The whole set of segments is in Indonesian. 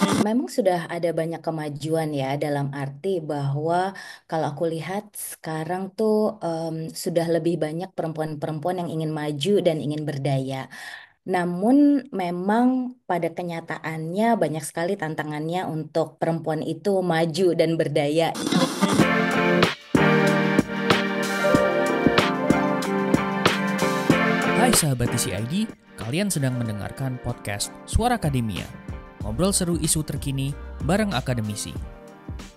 Memang sudah ada banyak kemajuan ya dalam arti bahwa kalau aku lihat sekarang tuh sudah lebih banyak perempuan-perempuan yang ingin maju dan ingin berdaya. Namun memang pada kenyataannya banyak sekali tantangannya untuk perempuan itu maju dan berdaya. Hai sahabat TCID, kalian sedang mendengarkan podcast Suara Akademia. Ngobrol seru isu terkini bareng akademisi.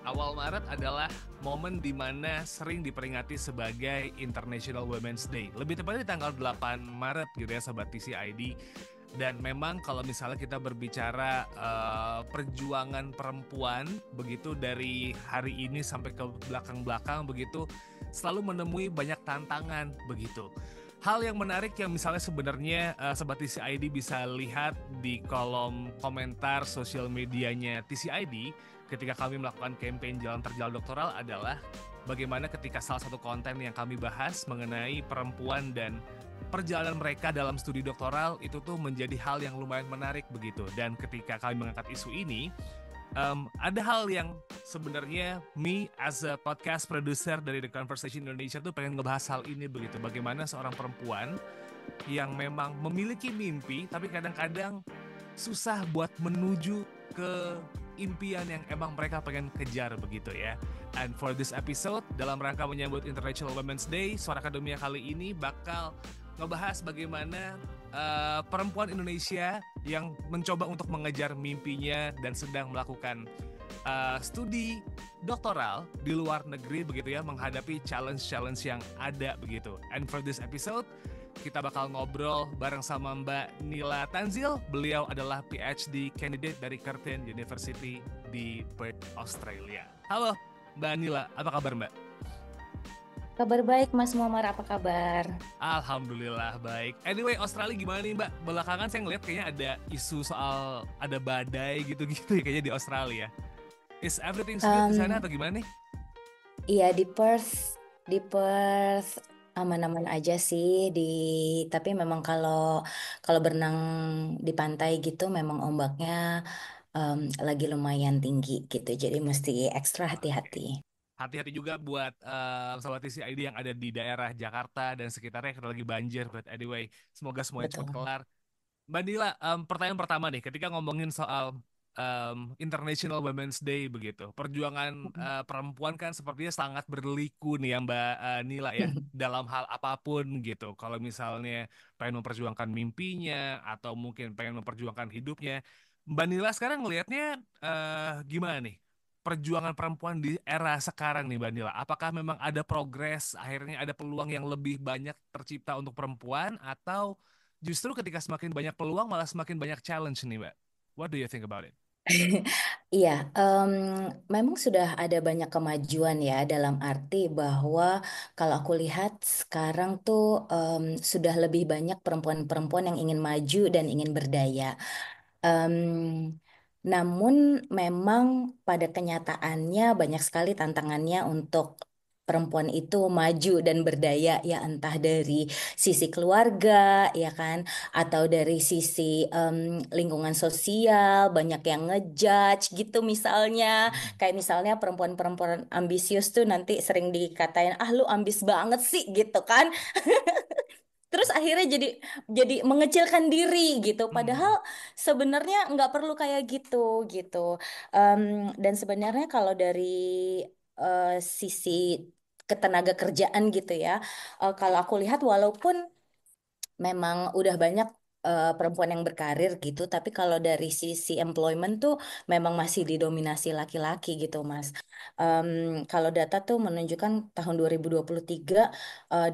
Awal Maret adalah momen di mana sering diperingati sebagai International Women's Day. Lebih tepatnya di tanggal 8 Maret gitu ya Sobat TCID. Dan memang kalau misalnya kita berbicara perjuangan perempuan begitu dari hari ini sampai ke belakang-belakang begitu selalu menemui banyak tantangan begitu. Hal yang menarik yang misalnya sebenarnya Sobat TCID bisa lihat di kolom komentar sosial medianya TCID ketika kami melakukan campaign Jalan Terjal Doktoral adalah bagaimana ketika salah satu konten yang kami bahas mengenai perempuan dan perjalanan mereka dalam studi doktoral itu tuh menjadi hal yang lumayan menarik begitu. Dan ketika kami mengangkat isu ini, ada hal yang sebenarnya me as a podcast producer dari The Conversation Indonesia tuh pengen ngebahas hal ini begitu. Bagaimana seorang perempuan yang memang memiliki mimpi tapi kadang-kadang susah buat menuju ke impian yang emang mereka pengen kejar begitu ya. And for this episode, dalam rangka menyambut International Women's Day, Suara Akademia kali ini bakal ngebahas bagaimana perempuan Indonesia yang mencoba untuk mengejar mimpinya dan sedang melakukan studi doktoral di luar negeri begitu ya, menghadapi challenge-challenge yang ada begitu. And for this episode, kita bakal ngobrol bareng sama Mbak Nila Tanzil. Beliau adalah PhD candidate dari Curtin University di Perth, Australia. Halo Mbak Nila, apa kabar Mbak? Kabar baik Mas Muammar, apa kabar? Alhamdulillah baik. Anyway, Australia gimana nih Mbak? Belakangan saya ngeliat kayaknya ada isu soal ada badai gitu-gitu ya kayaknya di Australia. Is everything good di sana Em, atau gimana nih? iya di Perth aman-aman aja sih tapi memang kalau kalau berenang di pantai gitu memang ombaknya em, lagi lumayan tinggi gitu. Jadi mesti ekstra hati-hati. Oke. Hati-hati juga buat sobat TCID yang ada di daerah Jakarta dan sekitarnya karena lagi banjir. But anyway, semoga semuanya cepat Betul. kelar. Mbak Dila, pertanyaan pertama nih, ketika ngomongin soal International Women's Day begitu, perjuangan perempuan kan sepertinya sangat berliku nih ya Mbak Nila ya, dalam hal apapun gitu. Kalau misalnya pengen memperjuangkan mimpinya atau mungkin pengen memperjuangkan hidupnya, Mbak Nila sekarang ngelihatnya gimana nih? Perjuangan perempuan di era sekarang nih Mbak Nila, apakah memang ada progres, akhirnya ada peluang yang lebih banyak tercipta untuk perempuan atau justru ketika semakin banyak peluang malah semakin banyak challenge nih, Mbak. What do you think about it? Iya, memang sudah ada banyak kemajuan ya dalam arti bahwa kalau aku lihat sekarang tuh sudah lebih banyak perempuan-perempuan yang ingin maju dan ingin berdaya. Em, Namun memang pada kenyataannya banyak sekali tantangannya untuk perempuan itu maju dan berdaya ya entah dari sisi keluarga ya kan atau dari sisi lingkungan sosial banyak yang ngejudge gitu misalnya Hmm. kayak misalnya perempuan-perempuan ambisius tuh nanti sering dikatain ah lu ambis banget sih gitu kan. Terus akhirnya jadi mengecilkan diri gitu. Padahal Hmm. sebenarnya nggak perlu kayak gitu gitu. Em, dan sebenarnya kalau dari sisi ketenaga kerjaan gitu ya, kalau aku lihat walaupun memang udah banyak perempuan yang berkarir gitu, tapi kalau dari sisi employment tuh memang masih didominasi laki-laki gitu, Mas. Em, Kalau data tuh menunjukkan tahun 2023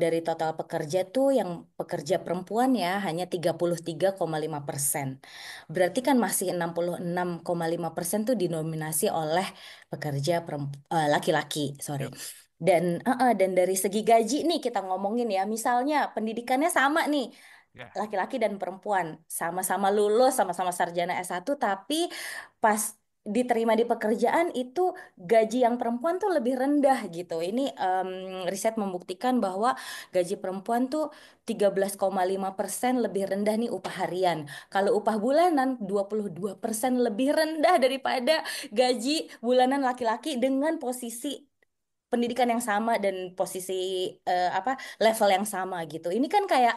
dari total pekerja tuh yang pekerja perempuan ya hanya 33,5%. Berarti kan masih 66,5% tuh didominasi oleh pekerja laki-laki, sorry. Yep. Dan dari segi gaji nih kita ngomongin ya, misalnya pendidikannya sama nih, Ya. laki-laki dan perempuan sama-sama lulus, sama-sama sarjana S1, tapi pas diterima di pekerjaan itu gaji yang perempuan tuh lebih rendah gitu. Ini riset membuktikan bahwa gaji perempuan tuh 13,5% lebih rendah nih upah harian. Kalau upah bulanan 22% lebih rendah daripada gaji bulanan laki-laki dengan posisi pendidikan yang sama dan posisi apa level yang sama gitu. Ini kan kayak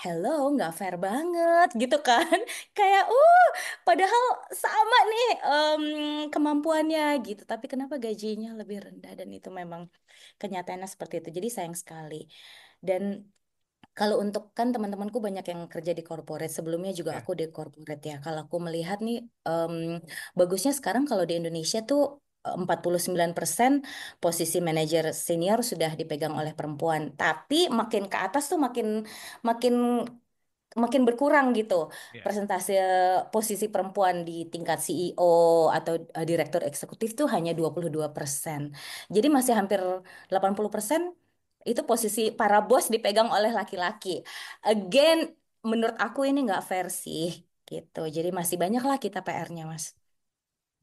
hello, nggak fair banget gitu kan. Kayak padahal sama nih kemampuannya gitu. Tapi kenapa gajinya lebih rendah dan itu memang kenyataannya seperti itu. Jadi sayang sekali. Dan kalau untuk kan teman-temanku banyak yang kerja di corporate, sebelumnya juga Ya. aku di corporate ya. Kalau aku melihat nih, em, bagusnya sekarang kalau di Indonesia tuh 49% posisi manajer senior sudah dipegang oleh perempuan. Tapi makin ke atas tuh makin makin makin berkurang gitu Ya. persentase posisi perempuan di tingkat CEO atau direktur eksekutif tuh hanya 22%. Jadi masih hampir 80% itu posisi para bos dipegang oleh laki-laki. Again, menurut aku ini nggak fair sih gitu. Jadi masih banyak lah kita PR-nya, Mas.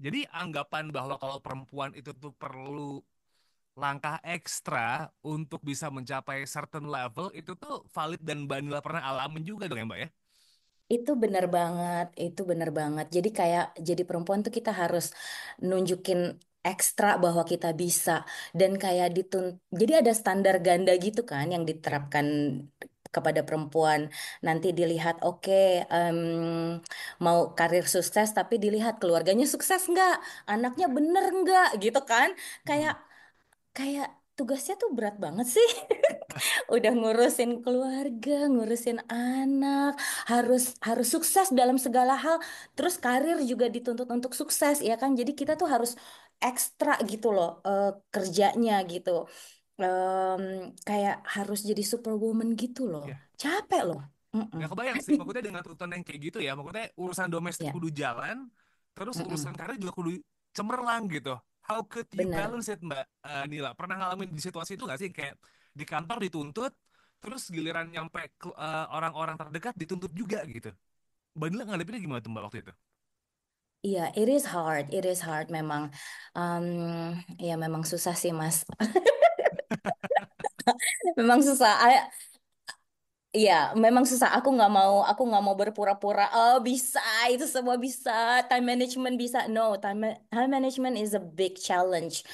Jadi anggapan bahwa kalau perempuan itu tuh perlu langkah ekstra untuk bisa mencapai certain level itu tuh valid dan Mbak Nila pernah alamin juga dong ya Mbak ya? Itu benar banget, itu benar banget. Jadi kayak jadi perempuan tuh kita harus nunjukin ekstra bahwa kita bisa dan kayak jadi ada standar ganda gitu kan yang Ya. diterapkan kepada perempuan. Nanti dilihat oke, mau karir sukses tapi dilihat keluarganya sukses nggak, anaknya bener nggak gitu kan. Kayak Mhm. kayak tugasnya tuh berat banget sih. Udah ngurusin keluarga, ngurusin anak, harus harus sukses dalam segala hal. Terus karir juga dituntut untuk sukses, ya kan? Jadi kita tuh harus ekstra gitu loh kerjanya gitu. Em, Kayak harus jadi superwoman gitu loh. Ya. Capek loh. Mm-mm. Gak kebayang sih, maksudnya dengan tuntutan yang kayak gitu ya, maksudnya urusan domestik Ya, kudu jalan, terus urusan mm-mm. karir juga kudu cemerlang gitu. How could you Benar. balance it, Mbak Nila? Pernah ngalamin di situasi itu gak sih? Kayak di kantor dituntut, terus giliran nyampe ke orang-orang terdekat dituntut juga gitu. Mbak Nila ngadepinnya gimana tuh Mbak waktu itu? Iya, it is hard memang. Em, ya memang susah sih Mas. Memang susah. Iya, memang susah. Aku nggak mau berpura-pura. Oh, bisa, itu semua bisa. Time management bisa. No, time management is a big challenge,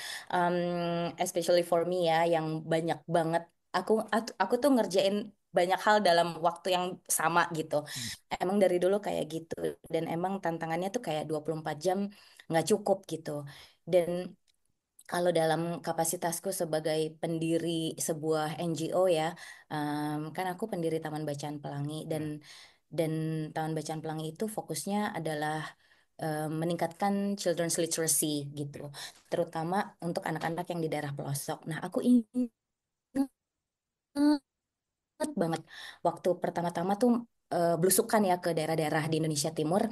especially for me ya, yang banyak banget. Aku tuh ngerjain banyak hal dalam waktu yang sama gitu. Hmm. Emang dari dulu kayak gitu. Dan emang tantangannya tuh kayak 24 jam nggak cukup gitu. Dan kalau dalam kapasitasku sebagai pendiri sebuah NGO ya, kan aku pendiri Taman Bacaan Pelangi Ya. dan Taman Bacaan Pelangi itu fokusnya adalah meningkatkan children's literacy gitu, Ya. terutama untuk anak-anak yang di daerah pelosok. Nah, aku ingat banget waktu pertama-tama tuh belusukan ya ke daerah-daerah di Indonesia Timur.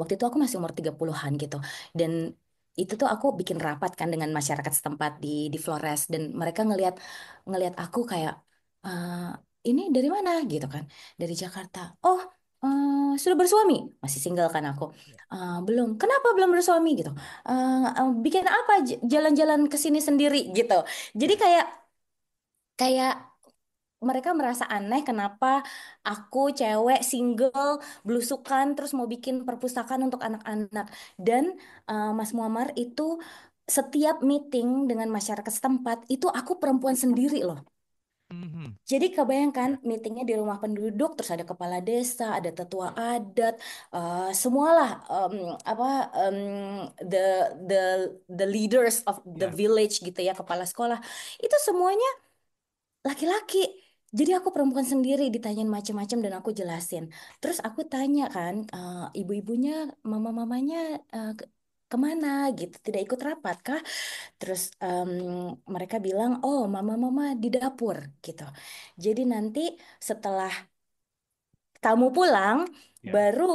Waktu itu aku masih umur 30-an gitu. Dan itu tuh aku bikin rapat kan dengan masyarakat setempat di Flores dan mereka ngelihat ngelihat aku kayak "Eh, ini dari mana gitu kan. Dari Jakarta. Oh, sudah bersuami? Masih single kan aku. Ya. Belum. Kenapa belum bersuami gitu? Bikin apa jalan-jalan ke sini sendiri gitu. Jadi Ya. kayak kayak mereka merasa aneh kenapa aku cewek single belusukan terus mau bikin perpustakaan untuk anak-anak dan Mas Muammar itu setiap meeting dengan masyarakat setempat itu aku perempuan sendiri loh. Mhm. Jadi kebayangkan Ya. meetingnya di rumah penduduk terus ada kepala desa, ada tetua adat, semualah apa em, the the the leaders of the Ya. village gitu ya, kepala sekolah itu semuanya laki-laki. Jadi aku perempuan sendiri ditanyain macem-macem dan aku jelasin. Terus aku tanya kan, ibu-ibunya, mama-mamanya kemana gitu, tidak ikut rapat kah? Terus mereka bilang, oh mama-mama di dapur gitu. Jadi nanti setelah kamu pulang, Ya. baru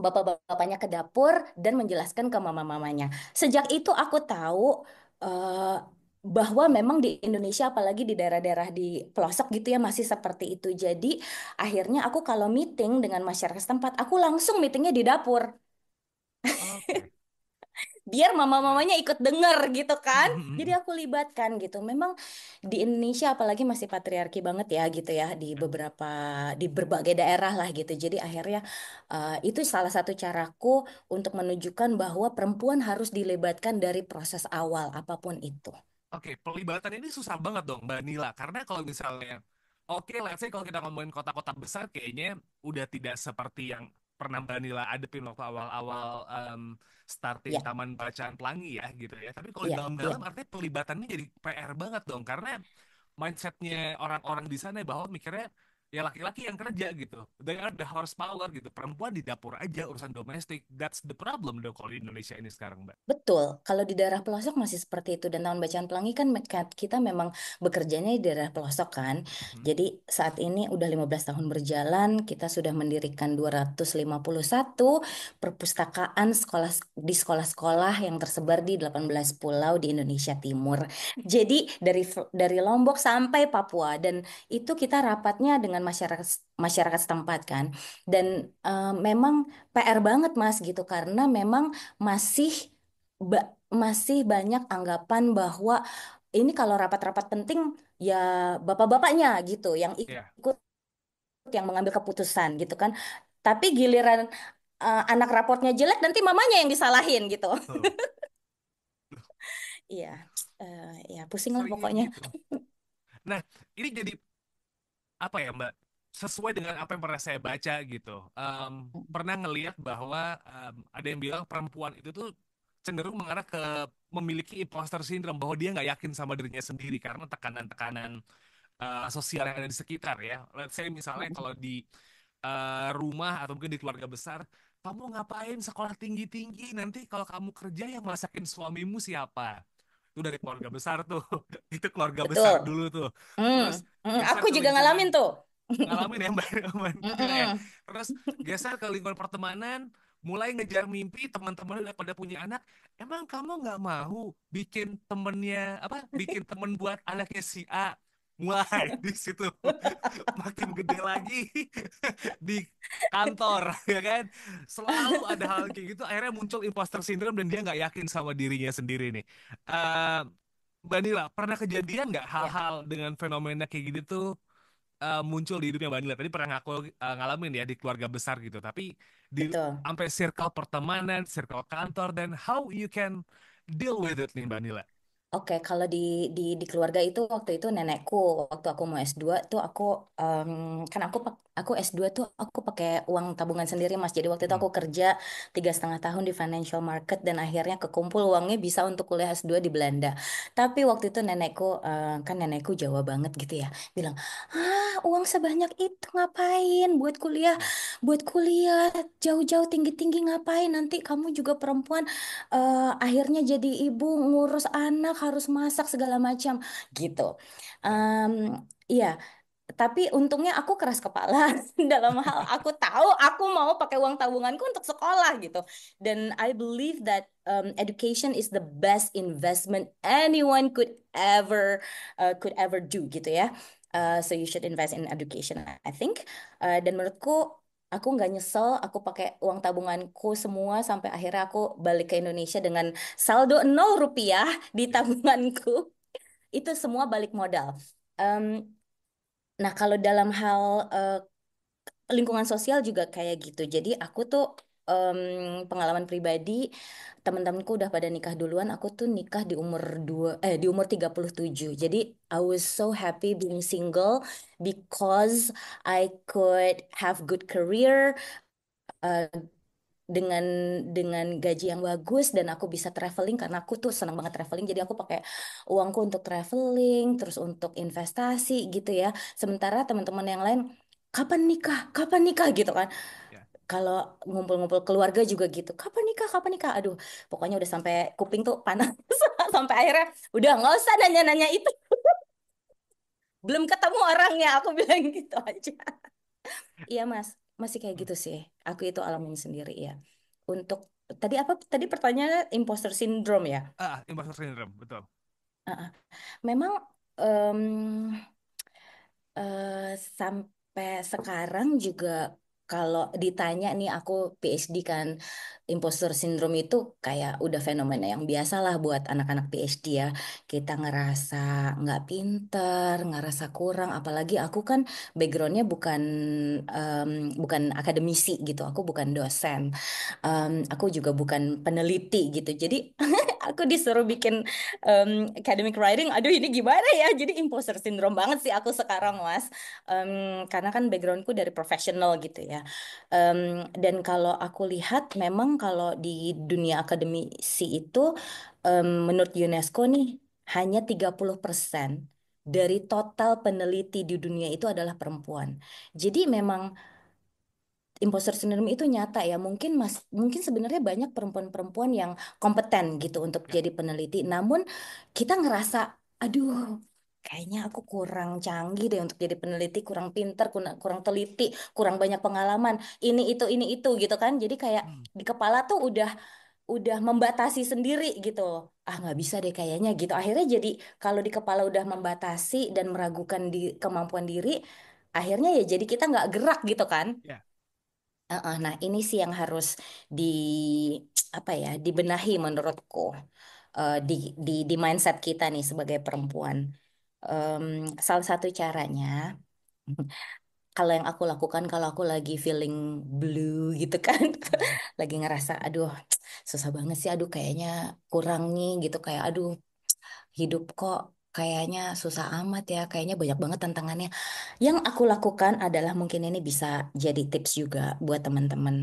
bapak-bapaknya ke dapur dan menjelaskan ke mama-mamanya. Sejak itu aku tahu eh, bahwa memang di Indonesia, apalagi di daerah-daerah di pelosok gitu ya, masih seperti itu. Jadi akhirnya aku kalau meeting dengan masyarakat setempat, aku langsung meetingnya di dapur. Oke. biar Nah. mama-mamanya ikut denger gitu kan. Mhm, mhm, Jadi mhm. aku libatkan gitu. Memang di Indonesia apalagi masih patriarki banget ya gitu ya di Ya. beberapa di berbagai daerah lah gitu. Jadi akhirnya itu salah satu caraku untuk menunjukkan bahwa perempuan harus dilibatkan dari proses awal apapun itu. Oke, pelibatan ini susah banget dong, Mbak Nila. Karena kalau misalnya, oke, let's say kalau kita ngomongin kota-kota besar, kayaknya udah tidak seperti yang pernah Mbak Nila adepin waktu awal-awal starting Ya, Taman Bacaan Pelangi ya, gitu ya. Tapi kalau di iya, iya. dalam-dalam, artinya pelibatannya jadi PR banget dong. Karena mindsetnya orang-orang di sana bahwa mikirnya, ya laki-laki yang kerja gitu. They are the horsepower gitu. Perempuan di dapur aja, urusan domestik. That's the problem dong kalau di Indonesia ini sekarang, Mbak. Betul, kalau di daerah pelosok masih seperti itu dan Taman Bacaan Pelangi kan kita memang bekerjanya di daerah pelosok kan. Mhm. Jadi saat ini udah 15 tahun berjalan, kita sudah mendirikan 251 perpustakaan di sekolah-sekolah yang tersebar di 18 pulau di Indonesia Timur. Jadi dari Lombok sampai Papua dan itu kita rapatnya dengan masyarakat masyarakat setempat kan. Dan memang PR banget Mas gitu karena memang masih masih banyak anggapan bahwa ini kalau rapat-rapat penting ya bapak-bapaknya gitu yang Ya, ikut yang mengambil keputusan gitu kan. Tapi giliran anak raportnya jelek nanti mamanya yang disalahin gitu. tuh. Iya, ya pusing lah Seringnya pokoknya. gitu. Nah, ini jadi apa ya Mbak? Sesuai dengan apa yang pernah saya baca gitu. Pernah ngelihat bahwa ada yang bilang perempuan itu tuh cenderung mengarah ke memiliki imposter syndrome bahwa dia nggak yakin sama dirinya sendiri karena tekanan-tekanan sosial yang ada di sekitar ya. Let's say misalnya kalau di rumah atau mungkin di keluarga besar, kamu ngapain sekolah tinggi-tinggi? Nanti kalau kamu kerja yang masakin suamimu siapa? Itu dari keluarga besar tuh. Itu keluarga Betul. besar dulu tuh. Terus Aku geser ke juga ngalamin lingkungan tuh. ngalamin ya Mbak Mbak Nila ya. Mm-mm. Terus geser ke lingkungan pertemanan, mulai ngejar mimpi teman-teman udah pada punya anak. Emang kamu nggak mau bikin temennya apa? Bikin temen buat anaknya si A. Mulai di situ makin gede lagi di kantor ya kan. Selalu ada hal kayak gitu. Akhirnya muncul imposter syndrome dan dia nggak yakin sama dirinya sendiri nih. Eh Mbak Nila, pernah kejadian nggak Ya, hal-hal dengan fenomena kayak gitu tuh muncul di hidupnya Mbak Nila. Tadi pernah ngaku ngalamin ya di keluarga besar gitu. Tapi di betul. sampai circle pertemanan, circle kantor, dan how you can deal with it nih Mbak Nila. Oke, kalau di keluarga itu waktu itu nenekku waktu aku mau S2 tuh kan aku S2 tuh aku pakai uang tabungan sendiri Mas. Jadi waktu itu Hmm, aku kerja 3,5 tahun di financial market dan akhirnya kekumpul uangnya bisa untuk kuliah S2 di Belanda. Tapi waktu itu nenekku kan nenekku Jawa banget gitu ya, bilang, uang sebanyak itu ngapain ya, buat kuliah jauh-jauh tinggi-tinggi ngapain nanti kamu juga perempuan akhirnya jadi ibu ngurus anak harus masak segala macam gitu. ya, Em, iya, tapi untungnya aku keras kepala dalam hal aku tahu aku mau pakai uang tabunganku untuk sekolah gitu. Dan I believe that education is the best investment anyone could ever do gitu ya. So you should invest in education, I think. Dan menurutku aku nggak nyesel, aku pakai uang tabunganku semua sampai akhirnya aku balik ke Indonesia dengan saldo 0 rupiah di ya. tabunganku. Itu semua balik modal. Em, nah, kalau dalam hal lingkungan sosial juga kayak gitu. Jadi aku tuh pengalaman pribadi, teman-temanku udah pada nikah duluan, aku tuh nikah di umur 37. Jadi I was so happy being single because I could have good career eh, dengan gaji yang bagus dan aku bisa traveling karena aku tuh senang banget traveling. Jadi aku pakai uangku untuk traveling, terus untuk investasi gitu ya. Sementara teman-teman yang lain kapan nikah? Kapan nikah gitu kan. Ya. Kalau ngumpul-ngumpul keluarga juga gitu. Kapan nikah? Kapan nikah? Aduh, pokoknya udah sampai kuping tuh panas. Sampai akhirnya udah nggak usah nanya-nanya itu. Belum ketemu orangnya, aku bilang gitu aja. Iya, Mas. Masih kayak Hmm. gitu sih. Aku itu alamin sendiri ya. Untuk tadi apa? Tadi pertanyaannya imposter syndrome ya. Imposter syndrome, betul. Ah, ah. Memang em, sampai sekarang juga kalau ditanya nih aku PhD kan, imposter syndrome itu kayak udah fenomena yang biasa lah buat anak-anak PhD ya. Kita ngerasa nggak pinter, ngerasa kurang. Apalagi aku kan backgroundnya em, bukan akademisi gitu. Aku bukan dosen. Aku juga bukan peneliti gitu. Jadi aku disuruh bikin academic writing. Aduh ini gimana ya? Jadi imposter syndrome banget sih aku sekarang, Mas. Karena kan backgroundku dari profesional gitu ya. Dan kalau aku lihat memang kalau di dunia akademisi itu menurut UNESCO nih hanya 30% dari total peneliti di dunia itu adalah perempuan. Jadi memang imposter syndrome itu nyata ya. Mungkin sebenarnya banyak perempuan-perempuan yang kompeten gitu untuk Ya. jadi peneliti. Namun kita ngerasa, aduh, kayaknya aku kurang canggih deh untuk jadi peneliti, kurang pinter, kurang teliti, kurang banyak pengalaman. Ini itu gitu kan. Jadi kayak Hmm. di kepala tuh udah membatasi sendiri gitu. Ah nggak bisa deh kayaknya gitu. Akhirnya jadi kalau di kepala udah membatasi dan meragukan kemampuan diri, akhirnya ya jadi kita nggak gerak gitu kan. Ya. Nah, ini sih yang harus di apa ya, dibenahi menurutku. Di mindset kita nih sebagai perempuan. Em, Salah satu caranya, kalau yang aku lakukan kalau aku lagi feeling blue gitu kan, lagi ngerasa, aduh, susah banget sih, aduh kayaknya kurang nih gitu, kayak aduh hidup kok kayaknya susah amat ya, kayaknya banyak banget tantangannya. Yang aku lakukan adalah mungkin ini bisa jadi tips juga buat teman-teman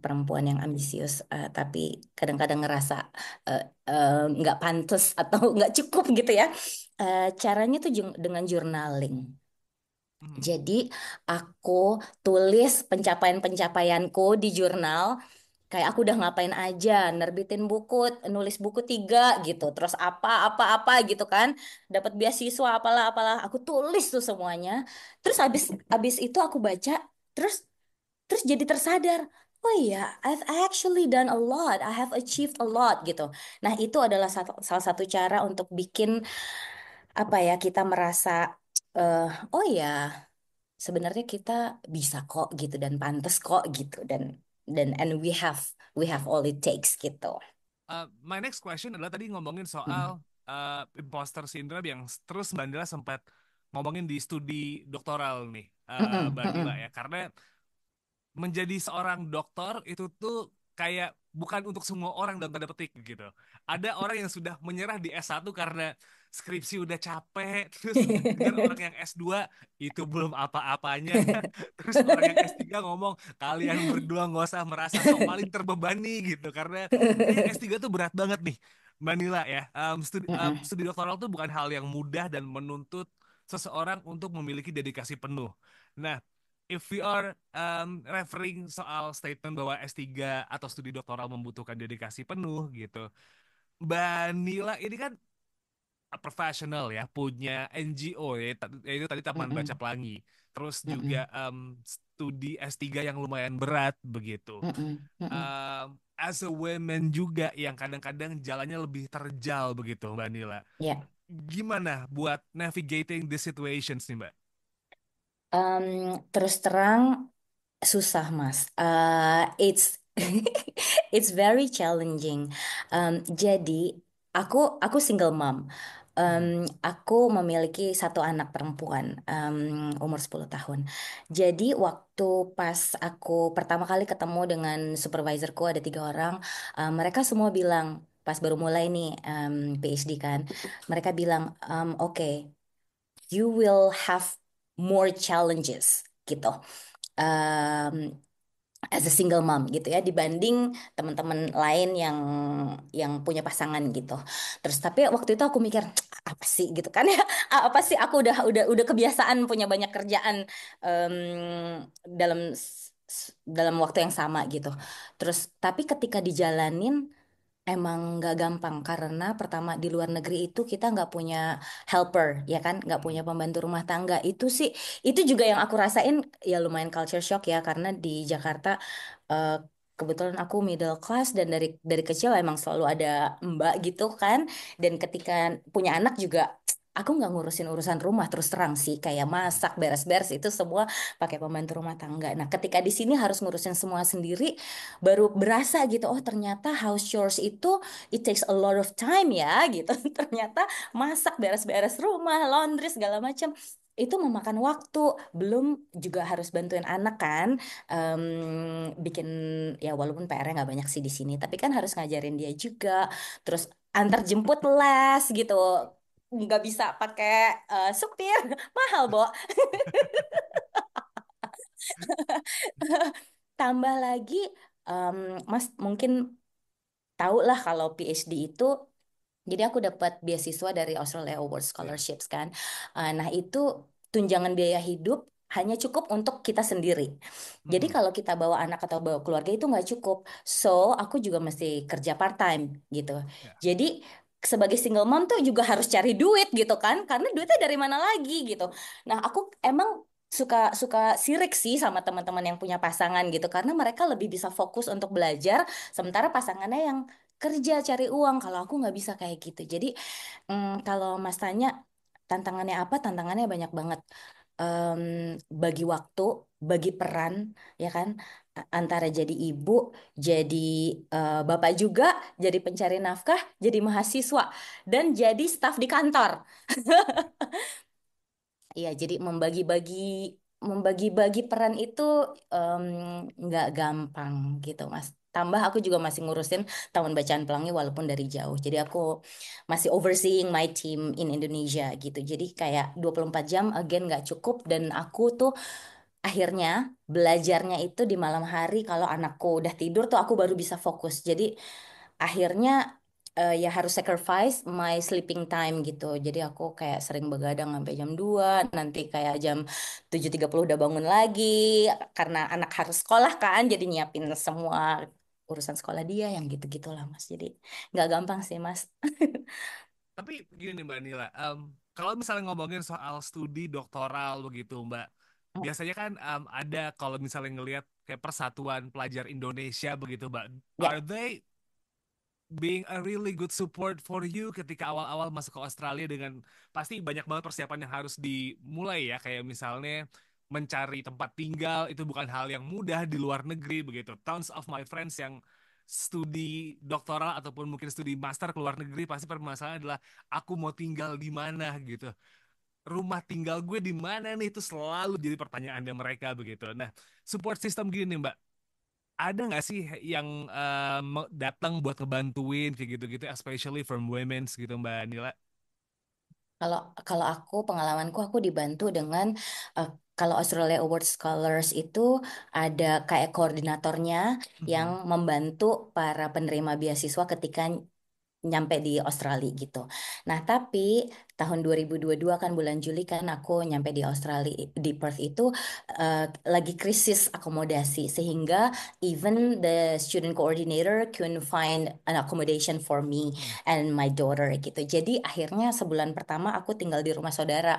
perempuan yang ambisius, tapi kadang-kadang ngerasa eh, nggak pantas atau nggak cukup gitu ya. Caranya tuh dengan journaling. Hmm. Jadi aku tulis pencapaian-pencapaianku di jurnal. Kayak aku udah ngapain aja, nerbitin buku, nulis buku 3 gitu, terus apa gitu kan, dapat beasiswa apalah apalah, aku tulis tuh semuanya. Terus abis itu aku baca, terus terus jadi tersadar, oh iya, I actually done a lot, I have achieved a lot gitu. Nah itu adalah salah satu cara untuk bikin apa ya, kita merasa eh oh ya, sebenarnya kita bisa kok gitu dan pantas kok gitu, dan and we have all it takes gitu. My next question adalah tadi ngomongin Mm, soal imposter syndrome yang terus Mbak Nila sempat ngomongin di studi doktoral nih, mm-mm, Mbak Nila mm-mm. ya. Karena menjadi seorang dokter itu tuh kayak bukan untuk semua orang dalam tanda petik gitu. Ada orang yang sudah menyerah di S1 karena skripsi udah capek, terus dengar orang yang S2 itu belum apa-apanya. Terus orang yang S3 ngomong, kalian berdua nggak usah merasa sok paling terbebani gitu karena ini S3 tuh berat banget nih. Mbak Nila ya, Mm-mm. studi doktoral tuh bukan hal yang mudah dan menuntut seseorang untuk memiliki dedikasi penuh. Nah, if we are referring soal statement bahwa S3 atau studi doktoral membutuhkan dedikasi penuh gitu. Mbak Nila ini kan profesional ya, punya NGO ya, yaitu tadi Taman Baca Mm-mm. Pelangi. Terus juga Mm-mm. studi S3 yang lumayan berat begitu. Mm-mm. Mm-mm. As a woman juga yang kadang-kadang jalannya lebih terjal begitu Mbak Nila. Ya. Gimana buat navigating the situations nih Mbak? Em, Terus terang susah, Mas. It's very challenging. Jadi aku single mom. Hmm. Aku memiliki satu anak perempuan, umur 10 tahun. Jadi waktu pas aku pertama kali ketemu dengan supervisorku, ada 3 orang, mereka semua bilang pas baru mulai nih PhD kan, mereka bilang, oke, you will have more challenges gitu. Um, as a single mom gitu ya, dibanding teman-teman lain yang punya pasangan gitu. Terus tapi waktu itu aku mikir, apa sih gitu kan ya, apa sih, aku udah kebiasaan punya banyak kerjaan em, dalam waktu yang sama gitu. Terus tapi ketika dijalanin emang nggak gampang, karena pertama di luar negeri itu kita nggak punya helper ya kan, nggak punya Hmm. pembantu rumah tangga. Itu sih, itu juga yang aku rasain, ya lumayan culture shock ya, karena di Jakarta eh, kebetulan aku middle class, dan dari kecil emang selalu ada mbak gitu kan, dan ketika punya anak juga aku nggak ngurusin urusan rumah terus terang sih, kayak Hmm. masak, beres-beres itu semua pakai pembantu rumah tangga. Nah, ketika di sini harus ngurusin semua sendiri, baru berasa gitu, oh ternyata house chores itu it takes a lot of time ya gitu. Ternyata masak, beres-beres rumah, laundry segala macam itu memakan waktu. Belum juga harus bantuin anak kan, bikin, ya walaupun PR-nya nggak banyak sih di sini, tapi kan harus ngajarin dia juga. Terus antar jemput les gitu, nggak bisa pakai supir, mahal, Bo. Tambah lagi, em, Mas mungkin tahu lah kalau PhD itu, jadi aku dapat beasiswa dari Australia Award Ya. Scholarships kan. Nah itu tunjangan biaya hidup hanya cukup untuk kita sendiri. Jadi Mhm. kalau kita bawa anak atau bawa keluarga itu nggak cukup. So aku juga mesti kerja part time gitu. Ya. Jadi sebagai single mom tuh juga harus cari duit gitu kan, karena duitnya dari mana lagi gitu. Nah aku emang suka suka sirik sih sama teman-teman yang punya pasangan gitu, karena mereka lebih bisa fokus untuk belajar, sementara pasangannya yang kerja cari uang. Kalau aku nggak bisa kayak gitu. Jadi kalau Mas tanya tantangannya apa, tantangannya banyak banget. Em, Bagi waktu, bagi peran, ya kan, antara jadi ibu, jadi bapak juga, jadi pencari nafkah, jadi mahasiswa, dan jadi staf di kantor. Iya, jadi membagi-bagi peran itu em, nggak gampang gitu, Mas. Tambah aku juga masih ngurusin Taman Bacaan Pelangi walaupun dari jauh. Jadi aku masih overseeing my team in Indonesia gitu. Jadi kayak 24 jam again nggak cukup, dan aku tuh akhirnya belajarnya itu di malam hari kalau anakku udah tidur tuh aku baru bisa fokus. Jadi akhirnya ya harus sacrifice my sleeping time gitu. Jadi aku kayak sering begadang sampai jam 2, nanti kayak jam 7:30 udah bangun lagi karena anak harus sekolah kan, jadi nyiapin semua urusan sekolah dia yang gitu-gitulah, Mas. Jadi nggak gampang sih, Mas. Tapi gini nih Mbak Nila, kalau misalnya ngomongin soal studi doktoral begitu Mbak, biasanya kan ada kalau misalnya ngelihat kayak Persatuan Pelajar Indonesia begitu Mbak, are Ya, they being a really good support for you ketika awal-awal masuk ke Australia, dengan pasti banyak banget persiapan yang harus dimulai ya, kayak misalnya mencari tempat tinggal itu bukan hal yang mudah di luar negeri begitu. Tons of my friends yang studi doktoral ataupun mungkin studi master ke luar negeri pasti permasalahan adalah aku mau tinggal di mana gitu. Rumah tinggal gue di mana nih, itu selalu jadi pertanyaannya mereka begitu. Nah, support system gini nih Mbak, ada nggak sih yang datang buat ngebantuin kayak gitu-gitu, especially from women's gitu Mbak Nila? kalau kalau pengalamanku aku dibantu dengan eh, kalau Australia Award Scholars itu ada kayak koordinatornya yang Mhm. membantu para penerima beasiswa ketika nyampe di Australia gitu. Nah, tapi tahun 2022 kan bulan Juli kan aku nyampe di Australia, di Perth itu eh, lagi krisis akomodasi, sehingga even the student coordinator couldn't find an accommodation for me Hmm. and my daughter gitu. Jadi akhirnya sebulan pertama aku tinggal di rumah saudara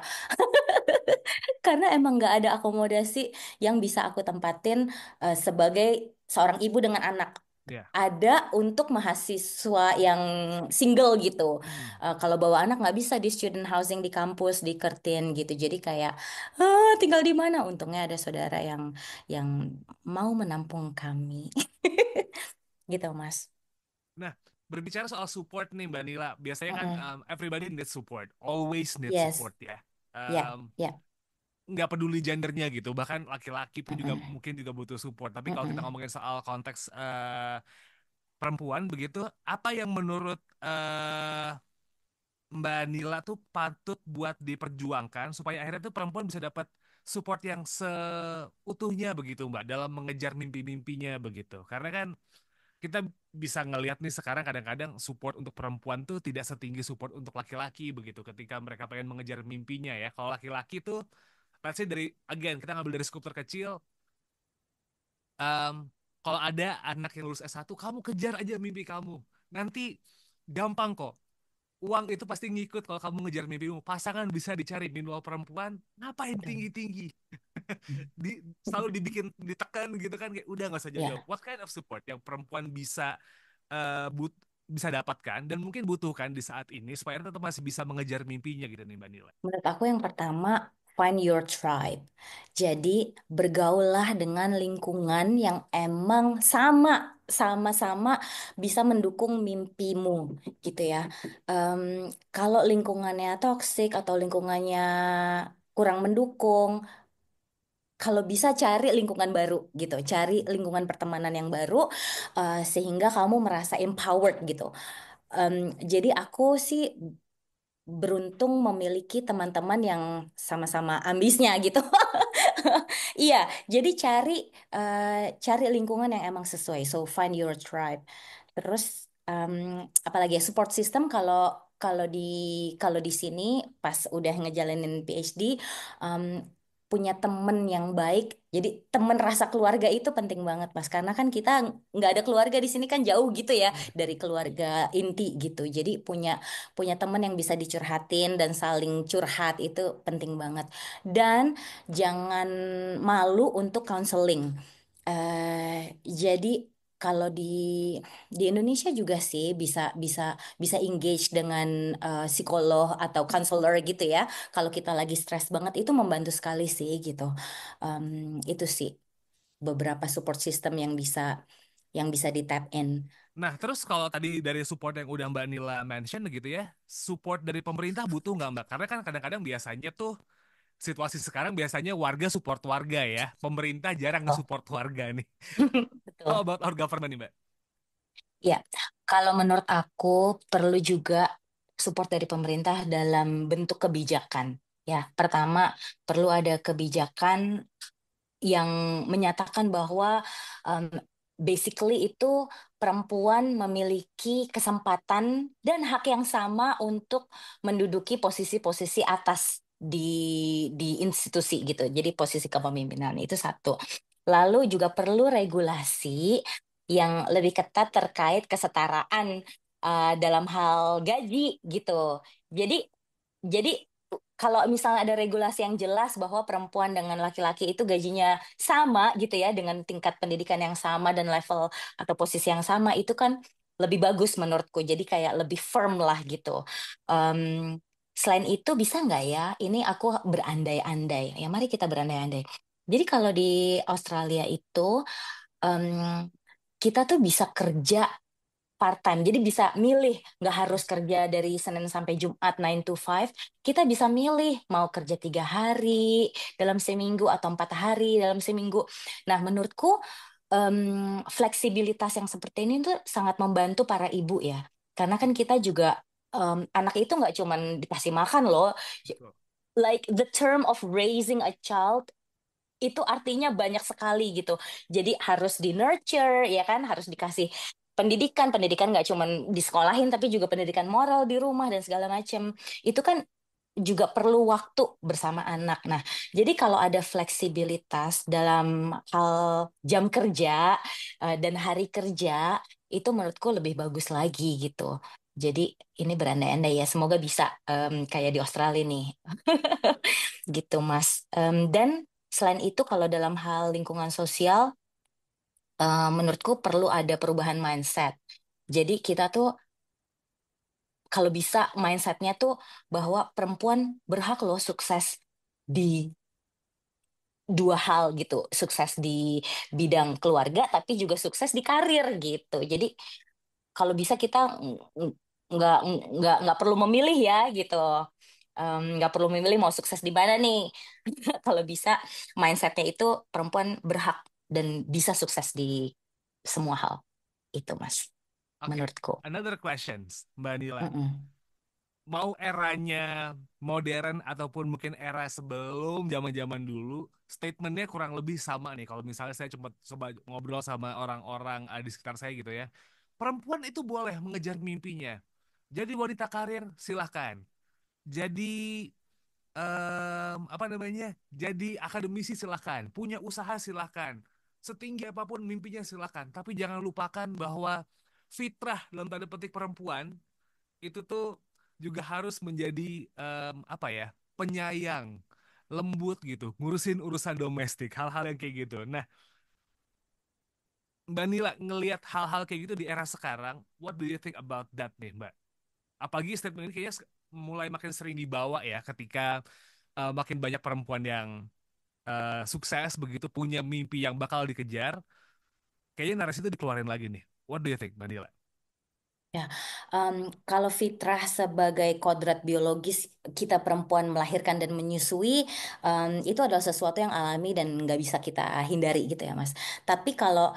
karena emang nggak ada akomodasi yang bisa aku tempatin sebagai seorang ibu dengan anak. Ya. Ada untuk mahasiswa yang single gitu. Hmm. Kalau bawa anak nggak bisa di student housing di kampus di Kertin gitu. Jadi kayak tinggal di mana? Untungnya ada saudara yang mau menampung kami. Gitu, Mas. Nah, berbicara soal support nih Mbak Nila, biasanya kan Mm-mm. everybody needs support, always need Yes, support ya. ya, Um, ya. nggak peduli gendernya gitu, bahkan laki-laki pun juga Mm-mm. mungkin juga butuh support. Tapi kalau kita Mm-mm. ngomongin soal konteks perempuan begitu, apa yang menurut Mbak Nila tuh patut buat diperjuangkan supaya akhirnya tuh perempuan bisa dapat support yang seutuhnya begitu Mbak, dalam mengejar mimpi-mimpinya begitu. Karena kan kita bisa ngelihat nih sekarang kadang-kadang support untuk perempuan tuh tidak setinggi support untuk laki-laki begitu ketika mereka pengen mengejar mimpinya ya. Kalau laki-laki tuh, let's say dari, again, kita ngambil dari skup terkecil, em, kalau ada anak yang lulus S1, kamu kejar aja mimpi kamu. Nanti gampang kok. Uang itu pasti ngikut kalau kamu ngejar mimpimu. Pasangan bisa dicari. Minimal perempuan, ngapain tinggi-tinggi? Selalu dibikin, ditekan gitu kan. Kayak udah nggak usah jauh-jauh. Ya. What kind of support yang perempuan bisa bisa dapatkan dan mungkin butuhkan di saat ini supaya Anda tetap masih bisa mengejar mimpinya gitu nih Mbak Nila? Menurut aku yang pertama, find your tribe. Jadi bergaullah dengan lingkungan yang emang sama-sama bisa mendukung mimpimu gitu ya. Em, Kalau lingkungannya toksik atau lingkungannya kurang mendukung, kalau bisa cari lingkungan baru gitu, cari lingkungan pertemanan yang baru, sehingga kamu merasa empowered gitu. Em, jadi aku sih beruntung memiliki teman-teman yang sama-sama ambisnya gitu. Iya, jadi cari lingkungan yang emang sesuai. So find your tribe. Terus apalagi ya support system kalau di kalau di sini pas udah ngejalanin PhD, em, punya temen yang baik. Jadi temen rasa keluarga itu penting banget, Mas. Karena kan kita nggak ada keluarga di sini kan jauh gitu ya dari keluarga inti gitu. Jadi punya punya temen yang bisa dicurhatin dan saling curhat itu penting banget. Dan jangan malu untuk counseling. Jadi kalau di Indonesia juga sih bisa bisa bisa engage dengan psikolog atau counselor gitu ya. Kalau kita lagi stres banget itu membantu sekali sih gitu. Itu sih beberapa support system yang bisa di tap in. Nah, terus kalau tadi dari support yang udah Mbak Nila mention gitu ya, support dari pemerintah butuh nggak Mbak? Karena kan kadang-kadang biasanya tuh situasi sekarang biasanya warga support warga ya, pemerintah jarang Oh, nge-support warga nih. How betul. about our government nih Mbak? Ya, kalau menurut aku perlu juga support dari pemerintah dalam bentuk kebijakan. Ya, pertama perlu ada kebijakan yang menyatakan bahwa um, basically itu perempuan memiliki kesempatan dan hak yang sama untuk menduduki posisi-posisi atas di institusi gitu. Jadi posisi kepemimpinan itu satu. Lalu juga perlu regulasi yang lebih ketat terkait kesetaraan dalam hal gaji gitu. Jadi jadi kalau misalnya ada regulasi yang jelas bahwa perempuan dengan laki-laki itu gajinya sama gitu ya, dengan tingkat pendidikan yang sama dan level atau posisi yang sama, itu kan lebih bagus menurutku. Jadi kayak lebih firm lah gitu. Em, Selain itu bisa nggak ya? Ini aku berandai-andai. Ya mari kita berandai-andai. Jadi kalau di Australia itu em, kita tuh bisa kerja part time. Jadi bisa milih, nggak harus kerja dari Senin sampai Jumat 9 to 5. Kita bisa milih mau kerja 3 hari dalam seminggu atau 4 hari dalam seminggu. Nah, menurutku fleksibilitas yang seperti ini tuh sangat membantu para ibu ya. Karena kan kita juga anak itu nggak cuman dikasih makan loh. Betul. Like the term of raising a child itu artinya banyak sekali gitu. Jadi harus di nurture, ya kan, harus dikasih pendidikan, pendidikan nggak cuma disekolahin, tapi juga pendidikan moral di rumah dan segala macam. Itu kan juga perlu waktu bersama anak. Nah, jadi kalau ada fleksibilitas dalam hal jam kerja dan hari kerja, itu menurutku lebih bagus lagi gitu. Jadi ini berandai-andai ya, semoga bisa kayak di Australia nih. Gitu, Mas. Dan selain itu, kalau dalam hal lingkungan sosial, menurutku perlu ada perubahan mindset. Jadi kita tuh kalau bisa mindsetnya tuh bahwa perempuan berhak loh sukses di dua hal gitu, sukses di bidang keluarga, tapi juga sukses di karir gitu. Jadi kalau bisa kita nggak nggak perlu memilih ya gitu. Nggak perlu memilih mau sukses di mana nih. Kalau bisa mindsetnya itu perempuan berhak dan bisa sukses di semua hal itu, Mas, Oke, menurutku. another questions Mbak Nila. Mm-mm. Mau eranya modern ataupun mungkin era sebelum zaman-zaman dulu, statementnya kurang lebih sama nih. Kalau misalnya saya coba ngobrol sama orang-orang di sekitar saya gitu ya, perempuan itu boleh mengejar mimpinya. Jadi wanita karir silahkan. Jadi apa namanya? Jadi akademisi silahkan. Punya usaha silahkan. Setinggi apapun mimpinya silahkan. Tapi jangan lupakan bahwa fitrah dalam tanda petik perempuan itu tuh juga harus menjadi apa ya, penyayang, lembut gitu, ngurusin urusan domestik, hal-hal yang kayak gitu. Nah, Mbak Nila ngelihat hal-hal kayak gitu di era sekarang, what do you think about that nih, Mbak? Apalagi statement ini kayaknya mulai makin sering dibawa ya ketika makin banyak perempuan yang sukses begitu punya mimpi yang bakal dikejar, kayaknya narasi itu dikeluarin lagi nih. What do you think, Mbak Nila? Ya, kalau fitrah sebagai kodrat biologis kita perempuan melahirkan dan menyusui, itu adalah sesuatu yang alami dan nggak bisa kita hindari gitu ya, Mas. Tapi kalau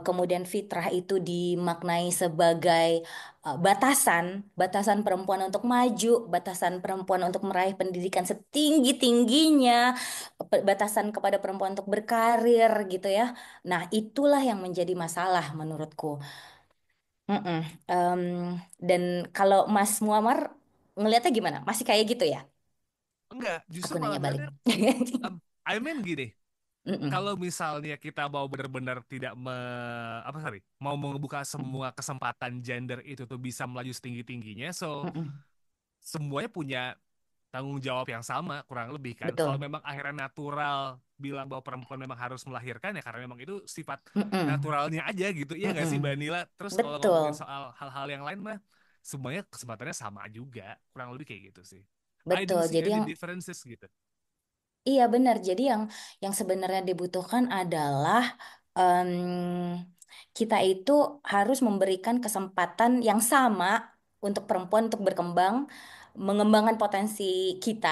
kemudian fitrah itu dimaknai sebagai batasan, batasan perempuan untuk maju, batasan perempuan untuk meraih pendidikan setinggi-tingginya, batasan kepada perempuan untuk berkarir gitu ya. Nah, itulah yang menjadi masalah menurutku. Mm-mm. Em, dan kalau Mas Muammar ngelihatnya gimana? Masih kayak gitu ya? Enggak, Aku justru malah nanya balik. ngeliatnya, I mean gini, Mm-mm. kalau misalnya kita mau benar-benar tidak apa sorry, mau membuka Mm-mm. semua kesempatan gender itu tuh bisa melaju setinggi-tingginya, so Mm-mm. semuanya punya tanggung jawab yang sama kurang lebih kan. Kalau Betul. memang akhirnya natural bilang bahwa perempuan memang harus melahirkan ya karena memang itu sifat Mm-mm. naturalnya aja gitu. Iya nggak sih Mbak Mm-mm. Nila? Terus kalau ngomongin Betul. soal hal-hal yang lain mah semuanya kesempatannya sama juga. Kurang lebih kayak gitu sih. I Betul. don't see Jadi any yang differences gitu. iya benar. Jadi yang sebenarnya dibutuhkan adalah em, kita itu harus memberikan kesempatan yang sama untuk perempuan untuk berkembang, mengembangkan potensi kita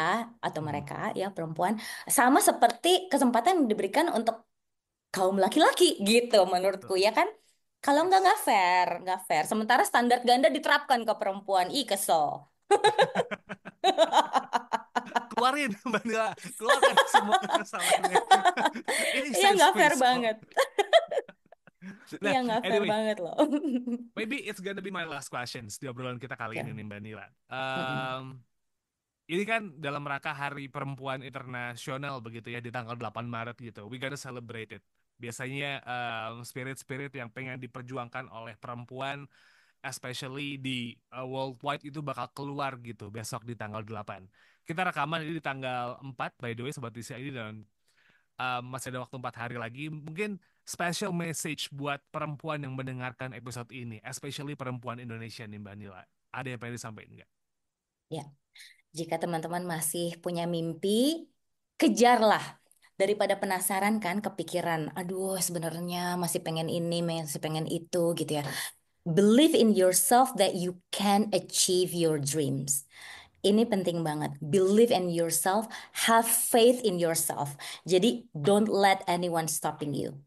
atau Mhm. mereka ya perempuan sama seperti kesempatan yang diberikan untuk kaum laki-laki gitu menurutku Tuh. ya kan. Kalau Yes. nggak fair, nggak fair. Sementara standar ganda diterapkan ke perempuan, ih kesel. Keluarin Mbak Nila, keluarkan semua kekesalannya. Ini Iya safe nggak fair space kok. banget. Nah, Iya nggak fair anyway, banget loh. maybe it's gonna be my last questions di obrolan kita kali ini Oke. nih Mbak Nila. Mm-mm. Ini kan dalam rangka Hari Perempuan Internasional begitu ya di tanggal 8 Maret gitu. We gotta celebrate it. Biasanya spirit-spirit yang pengen diperjuangkan oleh perempuan especially di worldwide itu bakal keluar gitu besok di tanggal 8. Kita rekaman ini di tanggal 4 by the way Sobat TCI dan masih ada waktu 4 hari lagi. Mungkin special message buat perempuan yang mendengarkan episode ini, especially perempuan Indonesia nih Mbak Nila. Ada yang pengen disampaikan nggak? Ya, jika teman-teman masih punya mimpi, kejarlah. Daripada penasaran kan, kepikiran, aduh sebenarnya masih pengen ini, masih pengen itu gitu ya. Believe in yourself that you can achieve your dreams. Ini penting banget. Believe in yourself, have faith in yourself. Jadi, don't let anyone stopping you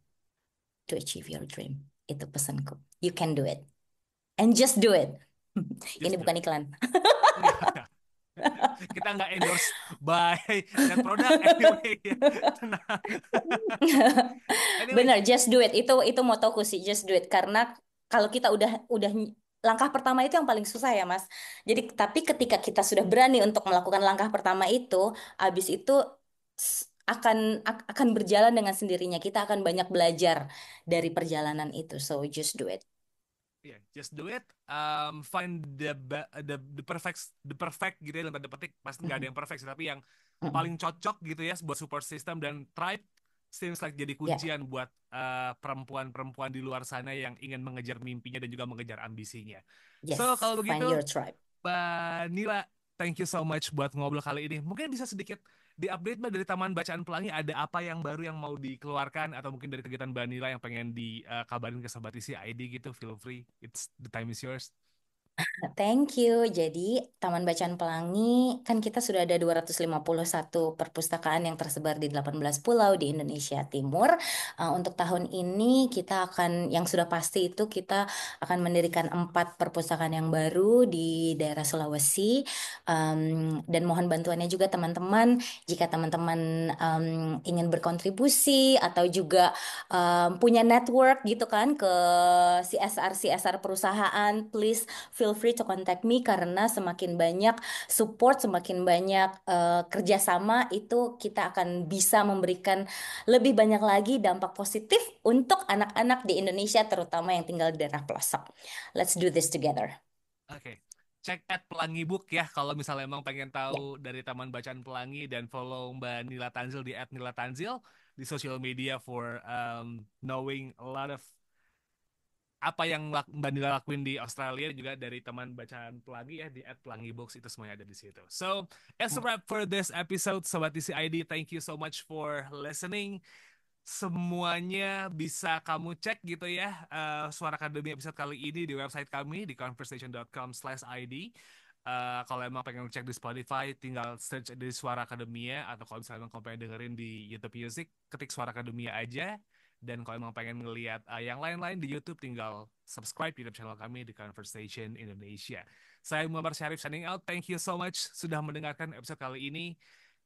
to achieve your dream. Itu pesanku. You can do it. And just do it. Ini Just do bukan it. iklan. Nggak. Kita nggak endorse by that product anyway. Tenang. Anyway, Benar, just do it. Itu motoku sih, just do it. Karena kalau kita udah langkah pertama itu yang paling susah ya, Mas. Jadi tapi ketika kita sudah berani untuk melakukan langkah pertama itu, habis itu akan berjalan dengan sendirinya. Kita akan banyak belajar dari perjalanan itu. So just do it. yeah, just do it. Find the perfect gitu ya dalam tanda petik. Pasti nggak ada Mhm. yang perfect sih, tapi yang paling Mhm. cocok gitu ya buat support system dan tribe seems like jadi Ya, kuncian buat perempuan-perempuan di luar sana yang ingin mengejar mimpinya dan juga mengejar ambisinya. So yes, kalau find begitu your tribe. Mbak Nila, thank you so much buat ngobrol kali ini. Mungkin bisa sedikit di-update Mbak dari Taman Bacaan Pelangi ada apa yang baru yang mau dikeluarkan atau mungkin dari kegiatan Mbak Nila yang pengen dikabarin ke Sobat Isi ID gitu, feel free. The time is yours. Thank you. Jadi, Taman Bacaan Pelangi kan kita sudah ada 251 perpustakaan yang tersebar di 18 pulau di Indonesia Timur. Untuk tahun ini kita akan yang sudah pasti itu kita akan mendirikan 4 perpustakaan yang baru di daerah Sulawesi. Dan mohon bantuannya juga teman-teman jika teman-teman ingin berkontribusi atau juga punya network gitu kan ke CSR perusahaan, please feel free to contact me karena semakin banyak support, semakin banyak kerjasama itu kita akan bisa memberikan lebih banyak lagi dampak positif untuk anak-anak di Indonesia terutama yang tinggal di daerah pelosok. Let's do this together. Oke. Check at Pelangi Book ya kalau misalnya emang pengen Ya, tahu dari Taman Bacaan Pelangi dan follow Mbak Nila Tanzil di @nilatanzil di social media for knowing a lot of apa yang Mbak Nila lakuin di Australia, juga dari teman bacaan Pelangi ya di @pelangibooks, itu semuanya ada di situ. So, as a wrap for this episode Sobat TCID, thank you so much for listening. Semuanya bisa kamu cek gitu ya, Suara Akademi episode kali ini di website kami di conversation.com/id. Kalau emang pengen cek di Spotify, tinggal search di Suara Akademia, atau kalau misalnya emang kamu pengen dengerin di YouTube Music, ketik Suara Akademia aja. Dan kalau emang pengen ngelihat yang lain-lain di YouTube, tinggal subscribe YouTube channel kami di Conversation Indonesia. Saya Muhammad Syarif signing out. Thank you so much sudah mendengarkan episode kali ini.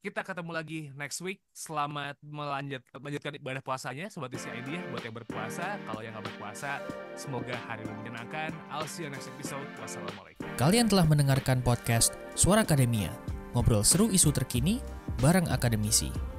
Kita ketemu lagi next week. Selamat melanjutkan ibadah puasanya Sobat TCID ya, buat yang berpuasa. Kalau yang nggak berpuasa, semoga hari ini menyenangkan. I'll see you next episode. Wassalamualaikum. Kalian telah mendengarkan podcast Suara Akademia, ngobrol seru isu terkini bareng akademisi.